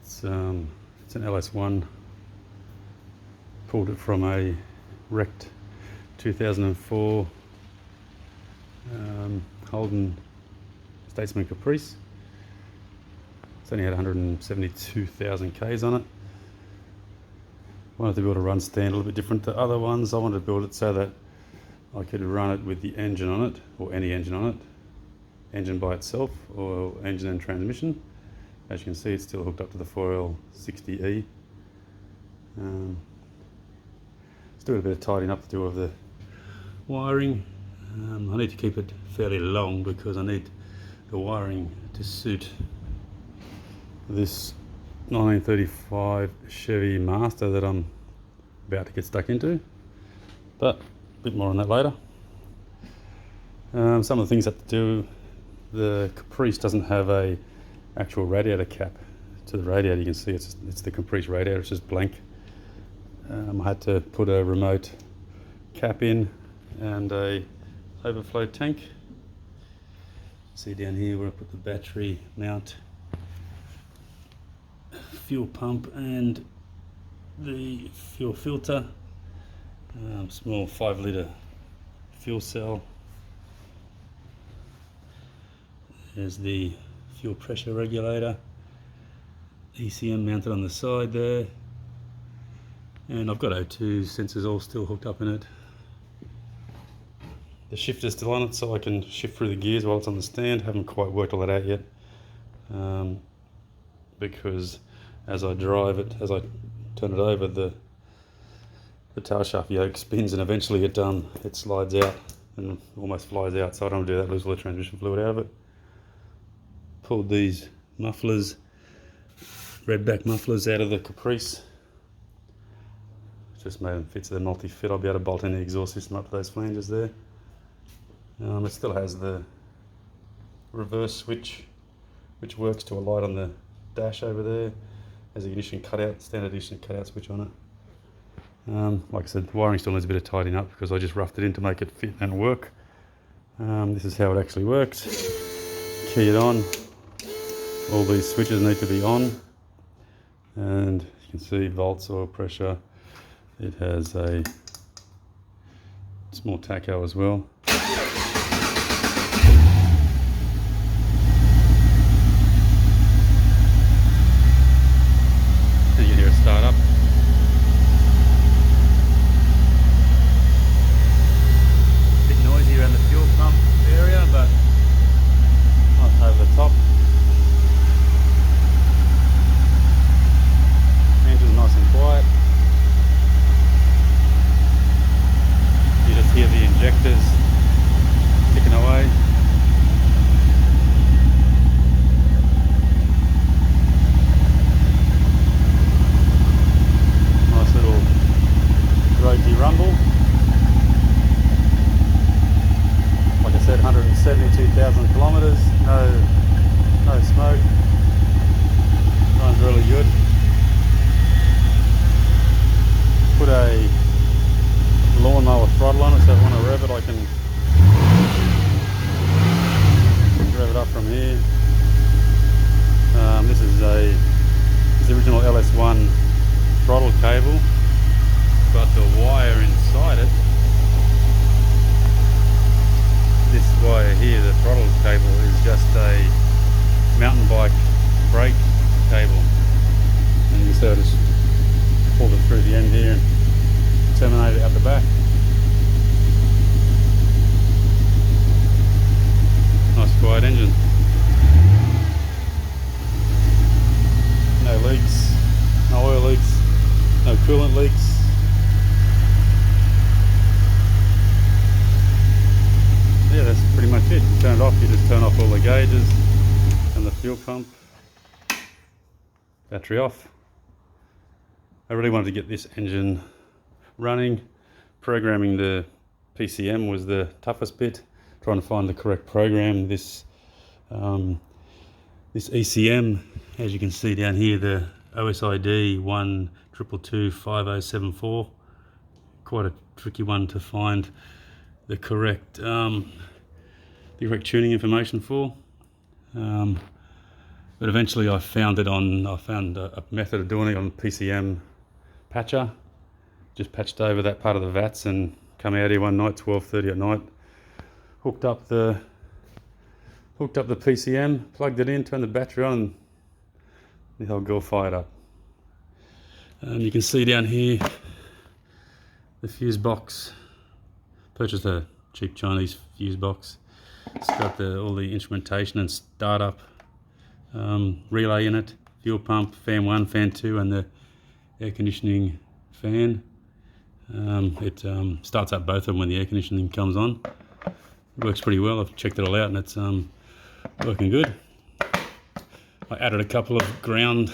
It's an LS1. Pulled it from a wrecked 2004 Holden Caprice. It's only had 172,000 Ks on it. Wanted to build a run stand a little bit different to other ones. I wanted to build it so that I could run it with the engine on it, or any engine on it. Engine by itself, or engine and transmission. As you can see, it's still hooked up to the 4L60E. Still a bit of tidying up to do with the wiring. I need to keep it fairly long because I need the wiring to suit this 1935 Chevy Master that I'm about to get stuck into, but a bit more on that later. Some of the things I have to do, the Caprice doesn't have a actual radiator cap to the radiator. You can see it's the Caprice radiator, it's just blank. I had to put a remote cap in and a overflow tank. See down here where I put the battery mount, fuel pump and the fuel filter, small 5-litre fuel cell. There's the fuel pressure regulator, ECM mounted on the side there, and I've got O2 sensors all still hooked up in it. The shifter's still on it so I can shift through the gears while it's on the stand. Haven't quite worked all that out yet, because as I drive it, as I turn it over, the tail shaft yoke spins and eventually it slides out and almost flies out, so I don't want to do that, lose all the transmission fluid out of it. Pulled these mufflers, red back mufflers, out of the Caprice. Just made them fit so they're multi-fit. I'll be able to bolt in the exhaust system up to those flanges there. It still has the reverse switch, which works to a light on the dash over there. There's a ignition cutout, standard ignition cutout switch on it. Like I said, the wiring still needs a bit of tidying up because I just roughed it in to make it fit and work. This is how it actually works. Key it on. All these switches need to be on. And you can see volts, oil pressure. It has a small tacho as well. And you can hear it start up. Bit noisy around the fuel pump area, but not over the top. Engine's nice and quiet. You just hear the injectors ticking away. Nice little throaty rumble. Like I said, 172,000 kilometres, no smoke. Runs really good. Put a lawnmower throttle on it, so if I want to rev it, I can rev it up from here. This is the original LS1 throttle cable, but the wire inside it, this wire here, the throttle cable, is just a mountain bike brake cable, and you can see I just pulled it through the end here and terminate it out the back. Nice quiet engine. No leaks, no oil leaks, no coolant leaks. Yeah, that's pretty much it. Turn it off, you just turn off all the gauges and the fuel pump. Battery off. I really wanted to get this engine running. Programming the PCM was the toughest bit. Trying to find the correct program. This ECM, as you can see down here, the OSID 1225074. Quite a tricky one to find the correct tuning information for. But eventually I found a method of doing it on PCM patcher. Just patched over that part of the vats and come out here one night, 12:30 at night, hooked up the PCM, plugged it in, turned the battery on, and the whole girl fired up. You can see down here the fuse box. Purchased a cheap Chinese fuse box. It's got all the instrumentation and startup relay in it, fuel pump, fan 1, fan 2, and the air conditioning fan. It starts up both of them when the air conditioning comes on. It works pretty well. I've checked it all out and it's working good. I added a couple of ground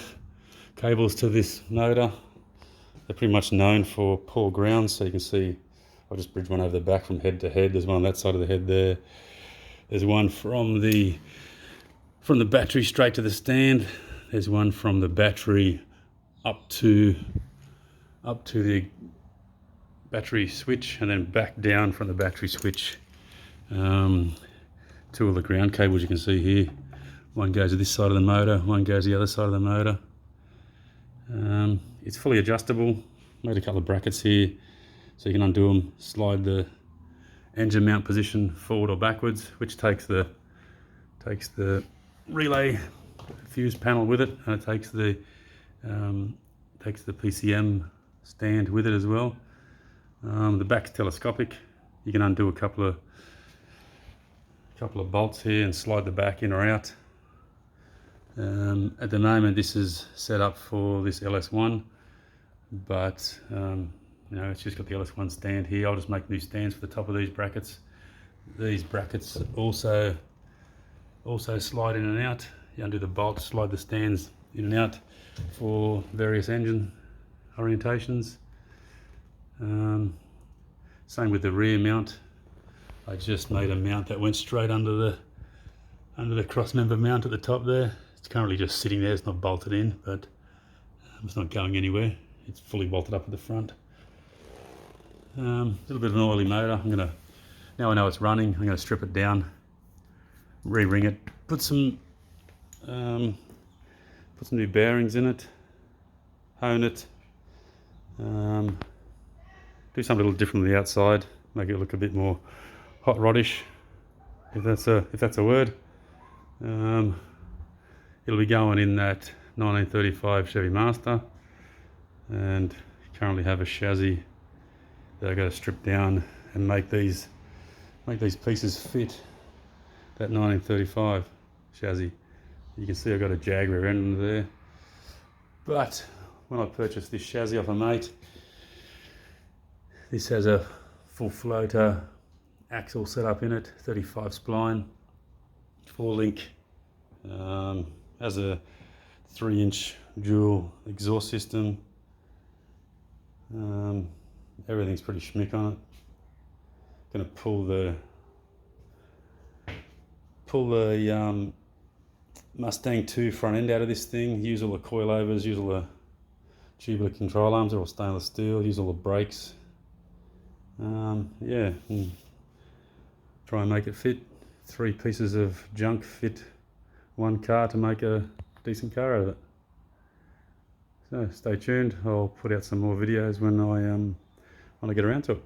cables to this motor. They're pretty much known for poor ground, so you can see I'll just bridge one over the back from head to head. There's one on that side of the head there. There's one from the battery straight to the stand. There's one from the battery up to the battery switch, and then back down from the battery switch. Two of the ground cables you can see here. One goes to this side of the motor, one goes to the other side of the motor. It's fully adjustable. Made a couple of brackets here so you can undo them, slide the engine mount position forward or backwards, which takes the relay fuse panel with it, and it takes the PCM stand with it as well. The back's telescopic. You can undo a couple of bolts here and slide the back in or out. At the moment this is set up for this LS1, but you know, it's just got the LS1 stand here. I'll just make new stands for the top of these brackets. These brackets also slide in and out. You undo the bolts, slide the stands in and out for various engine orientations. Same with the rear mount. I just made a mount that went straight under the cross member mount at the top there. It's currently just sitting there, it's not bolted in, but it's not going anywhere. It's fully bolted up at the front. A little bit of an oily motor. Now I know it's running, I'm going to strip it down, re-ring it, put some new bearings in it, hone it, do something a little different on the outside, make it look a bit more hot roddish, if that's a word. It'll be going in that 1935 Chevy Master, and currently have a chassis that I've got to strip down and make these pieces fit that 1935 chassis. You can see I've got a Jaguar end there, but when I purchased this chassis off a mate, this has a full floater axle set up in it, 35 spline, 4-link, has a 3-inch dual exhaust system. Everything's pretty schmick on it. Going to pull the Mustang 2 front end out of this thing, use all the coilovers, use all the tubular control arms, they're all stainless steel, use all the brakes. Yeah, and try and make it fit. 3 pieces of junk fit one car to make a decent car out of it. So stay tuned, I'll put out some more videos when I get around to it.